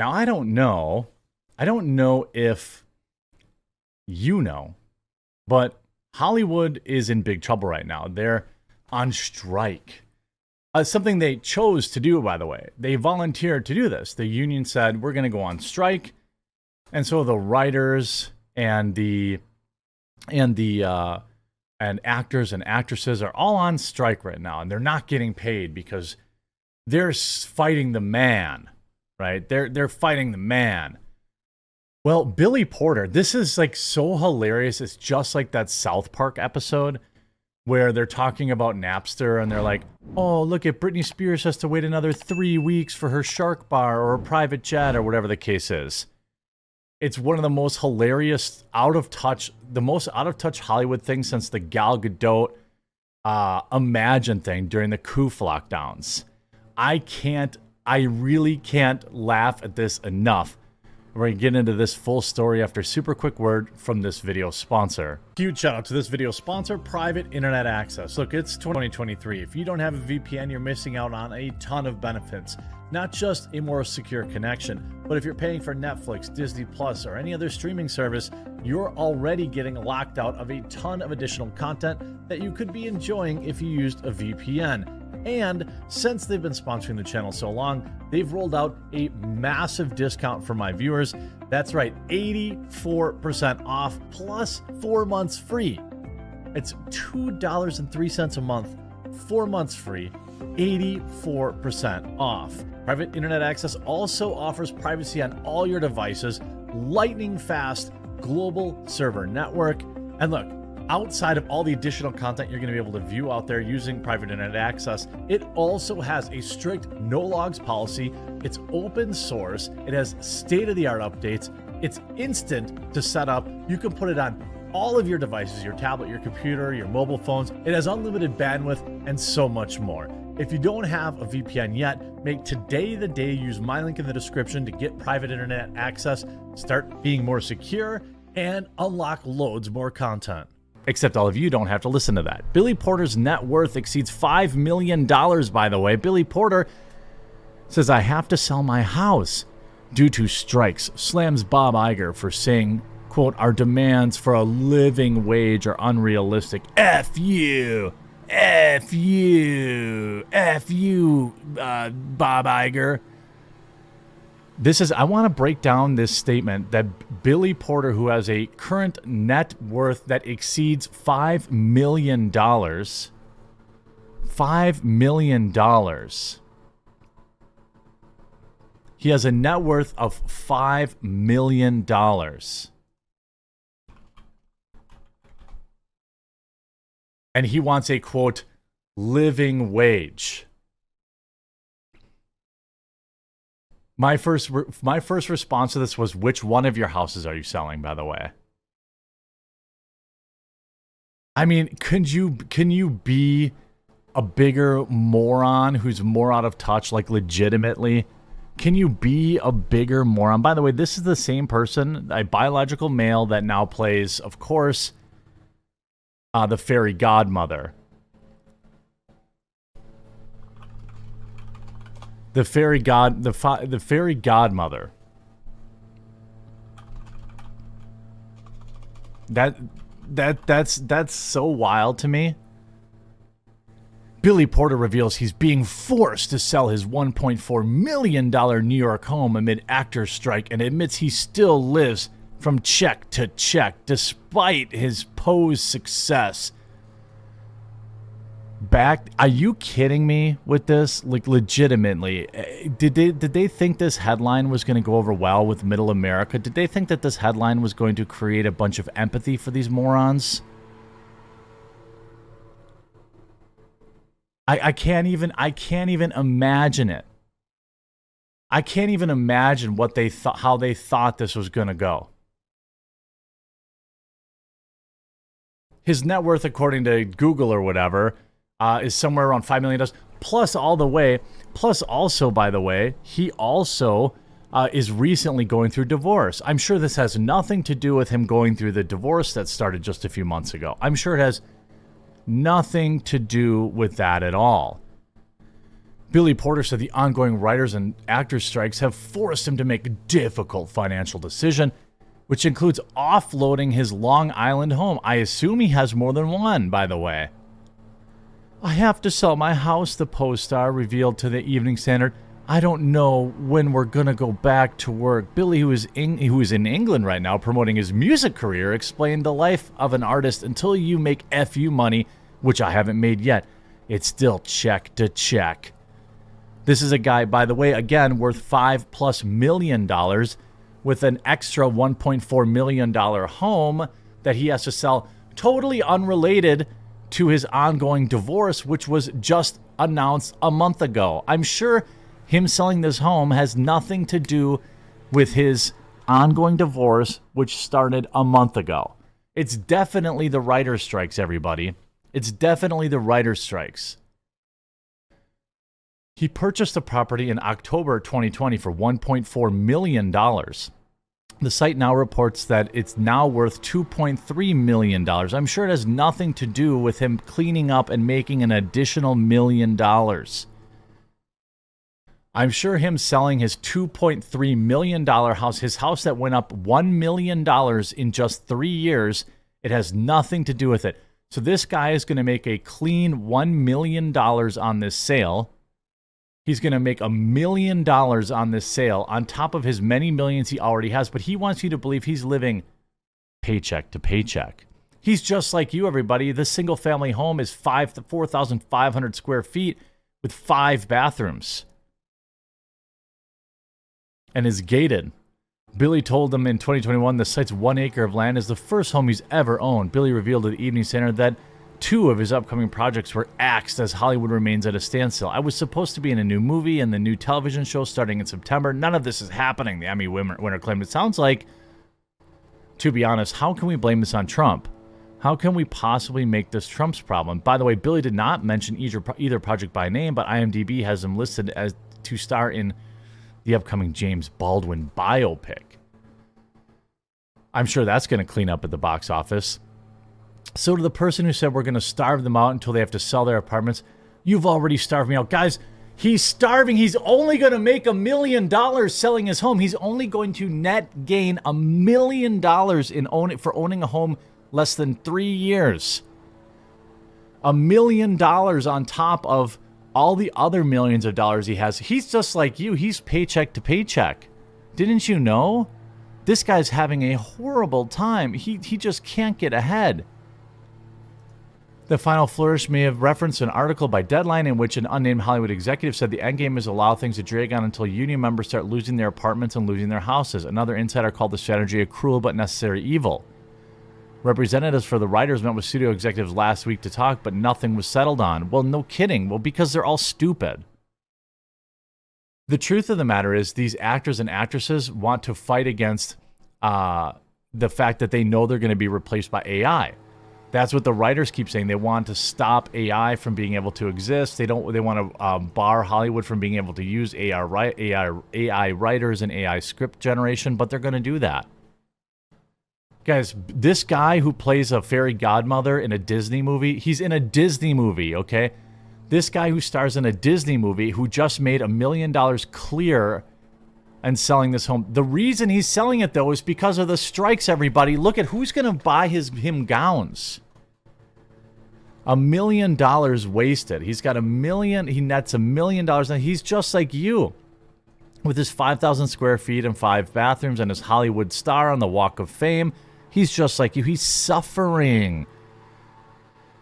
Now, I don't know. I don't know if you know, but Hollywood is in big trouble right now. They're on strike. Something they chose to do, by the way. They volunteered to do this. The union said, we're going to go on strike. And so the writers and actors and actresses are all on strike right now, and they're not getting paid because they're fighting the man, right? They're fighting the man. Well, Billy Porter, this is like so hilarious. It's just like that South Park episode where they're talking about Napster and they're like, oh, look at Britney Spears has to wait another 3 weeks for her shark bar or a private jet or whatever the case is. It's one of the most hilarious, the most out of touch Hollywood things since the Gal Gadot Imagine thing during the Koof lockdowns. I really can't laugh at this enough. We're going to get into this full story after a super quick word from this video sponsor. Huge shout out to this video sponsor, Private Internet Access. Look, it's 2023. If you don't have a VPN, you're missing out on a ton of benefits. Not just a more secure connection, but if you're paying for Netflix, Disney Plus, or any other streaming service, you're already getting locked out of a ton of additional content that you could be enjoying if you used a VPN. And since they've been sponsoring the channel so long, they've rolled out a massive discount for my viewers. That's right, 84% off plus 4 months free. It's $2.03 a month, 4 months free, 84% off. Private Internet Access also offers privacy on all your devices, lightning fast global server network. And look, outside of all the additional content you're going to be able to view out there using Private Internet Access, it also has a strict no logs policy. It's open source. It has state-of-the-art updates. It's instant to set up. You can put it on all of your devices, your tablet, your computer, your mobile phones. It has unlimited bandwidth and so much more. If you don't have a VPN yet, make today the day. Use my link in the description to get Private Internet Access, start being more secure, and unlock loads more content. Except all of you don't have to listen to that. Billy Porter's net worth exceeds $5 million, by the way. Billy Porter says, I have to sell my house due to strikes. Slams Bob Iger for saying, quote, our demands for a living wage are unrealistic. F you. F you. F you, Bob Iger. I want to break down this statement that Billy Porter, who has a current net worth that exceeds $5 million, $5 million. He has a net worth of $5 million. And he wants a, quote, living wage. My first response to this was, which one of your houses are you selling, by the way? I mean, can you be a bigger moron who's more out of touch, like legitimately? Can you be a bigger moron? By the way, this is the same person, a biological male that now plays, of course, the fairy godmother. The fairy godmother. That's so wild to me. Billy Porter reveals he's being forced to sell his $1.4 million New York home amid actors' strike and admits he still lives from check to check despite his Pose success. Are you kidding me with this? Like, legitimately, did they think this headline was going to go over well with middle America? Did they think that this headline was going to create a bunch of empathy for these morons? I can't even imagine it. I can't even imagine what they thought, how they thought this was going to go. His net worth, according to Google or whatever, is somewhere around $5 million. Plus, also, by the way, he also is recently going through divorce. I'm sure this has nothing to do with him going through the divorce that started just a few months ago. I'm sure it has nothing to do with that at all. Billy Porter said the ongoing writers and actors strikes have forced him to make a difficult financial decision, which includes offloading his Long Island home. I assume he has more than one, by the way. I have to sell my house, the Post Star revealed to the Evening Standard. I don't know when we're going to go back to work. Billy, who is in England right now promoting his music career, explained the life of an artist until you make FU money, which I haven't made yet. It's still check to check. This is a guy, by the way, again, worth $5+ million with an extra $1.4 million home that he has to sell, totally unrelated to his ongoing divorce, which was just announced a month ago. I'm sure him selling this home has nothing to do with his ongoing divorce, which started a month ago. It's definitely the writer's strikes, everybody. It's definitely the writer's strikes. He purchased the property in October 2020 for $1.4 million. The site now reports that it's now worth $2.3 million. I'm sure it has nothing to do with him cleaning up and making an additional $1 million. I'm sure him selling his $2.3 million house, his house that went up $1 million in just 3 years, it has nothing to do with it. So this guy is going to make a clean $1 million on this sale. He's going to make $1 million on this sale on top of his many millions he already has, but he wants you to believe he's living paycheck to paycheck. He's just like you, everybody. This single-family home is 4,500 square feet with 5 bathrooms and is gated. Billy told them in 2021 the site's 1 acre of land is the first home he's ever owned. Billy revealed to the Evening Standard that 2 of his upcoming projects were axed as Hollywood remains at a standstill. I was supposed to be in a new movie and the new television show starting in September. None of this is happening, the Emmy winner claimed. It sounds like, to be honest, how can we blame this on Trump? How can we possibly make this Trump's problem? By the way, Billy did not mention either project by name, but IMDb has him listed as to star in the upcoming James Baldwin biopic. I'm sure that's going to clean up at the box office. So to the person who said we're going to starve them out until they have to sell their apartments, you've already starved me out. Guys, he's starving. He's only going to make $1 million selling his home. He's only going to net gain $1 million for owning a home less than 3 years. $1 million on top of all the other millions of dollars he has. He's just like you. He's paycheck to paycheck. Didn't you know? This guy's having a horrible time. He just can't get ahead. The final flourish may have referenced an article by Deadline in which an unnamed Hollywood executive said the endgame is allow things to drag on until union members start losing their apartments and losing their houses. Another insider called the strategy a cruel but necessary evil. Representatives for the writers met with studio executives last week to talk, but nothing was settled on. Well, no kidding. Well, because they're all stupid. The truth of the matter is these actors and actresses want to fight against the fact that they know they're going to be replaced by AI. That's what the writers keep saying. They want to stop AI from being able to exist. They want to bar Hollywood from being able to use AI writers and AI script generation, but they're going to do that. Guys, this guy who plays a fairy godmother in a Disney movie, he's in a Disney movie, okay? This guy who stars in a Disney movie who just made $1 million clear and selling this home. The reason he's selling it, though, is because of the strikes, everybody. Look at who's going to buy him gowns. $1 million wasted. He's got $1 million. He nets $1 million. And he's just like you. With his 5,000 square feet and 5 bathrooms and his Hollywood star on the Walk of Fame. He's just like you. He's suffering.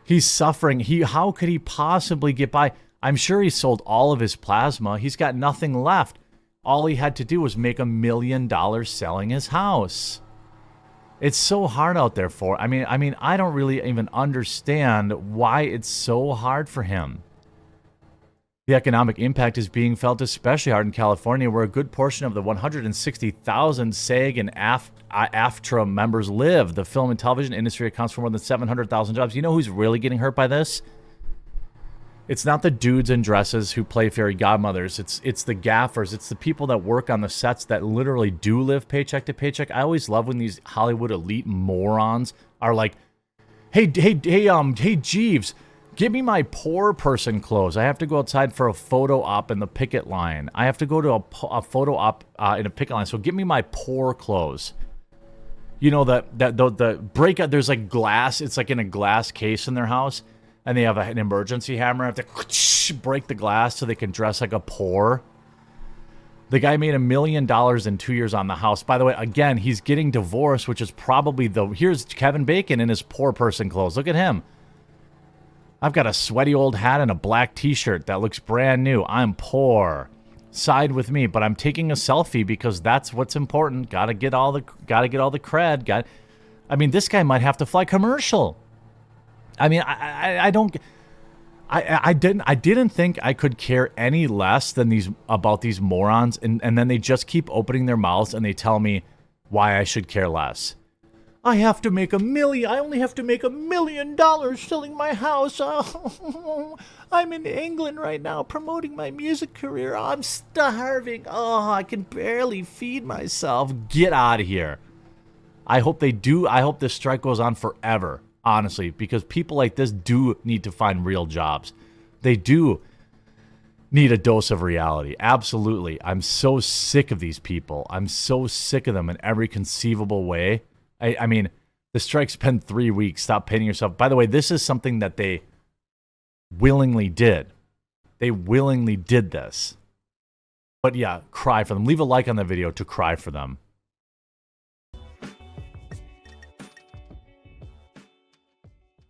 He's suffering. How could he possibly get by? I'm sure he sold all of his plasma. He's got nothing left. All he had to do was make $1 million selling his house. It's so hard out there for. I mean, I don't really even understand why it's so hard for him. The economic impact is being felt especially hard in California, where a good portion of the 160,000 SAG and AFTRA members live. The film and television industry accounts for more than 700,000 jobs. You know who's really getting hurt by this? It's not the dudes in dresses who play fairy godmothers. It's the gaffers. It's the people that work on the sets that literally do live paycheck to paycheck. I always love when these Hollywood elite morons are like, hey, Jeeves, Give me my poor person clothes. I have to go outside for a photo op in the picket line. I have to go to a photo op in a picket line. So give me my poor clothes. You know, the breakout, there's like glass. It's like in a glass case in their house. And they have an emergency hammer. Have to break the glass so they can dress like a poor. The guy made $1 million in 2 years on the house. By the way, again, he's getting divorced, which is probably here's Kevin Bacon in his poor person clothes. Look at him. I've got a sweaty old hat and a black t-shirt that looks brand new. I'm poor. Side with me, but I'm taking a selfie because that's what's important. Gotta get all the cred. I mean, this guy might have to fly commercial. I mean, I didn't think I could care any less than about these morons, and then they just keep opening their mouths and they tell me why I should care less. I have to make $1 million. I only have to make $1 million selling my house. Oh, I'm in England right now promoting my music career. I'm starving. Oh, I can barely feed myself. Get out of here. I hope they do. I hope this strike goes on forever, honestly, because people like this do need to find real jobs. They do need a dose of reality. Absolutely. I'm so sick of these people. I'm so sick of them in every conceivable way. I mean, the strike's been 3 weeks. Stop painting yourself. By the way, this is something that they willingly did. They willingly did this. But yeah, cry for them. Leave a like on the video to cry for them.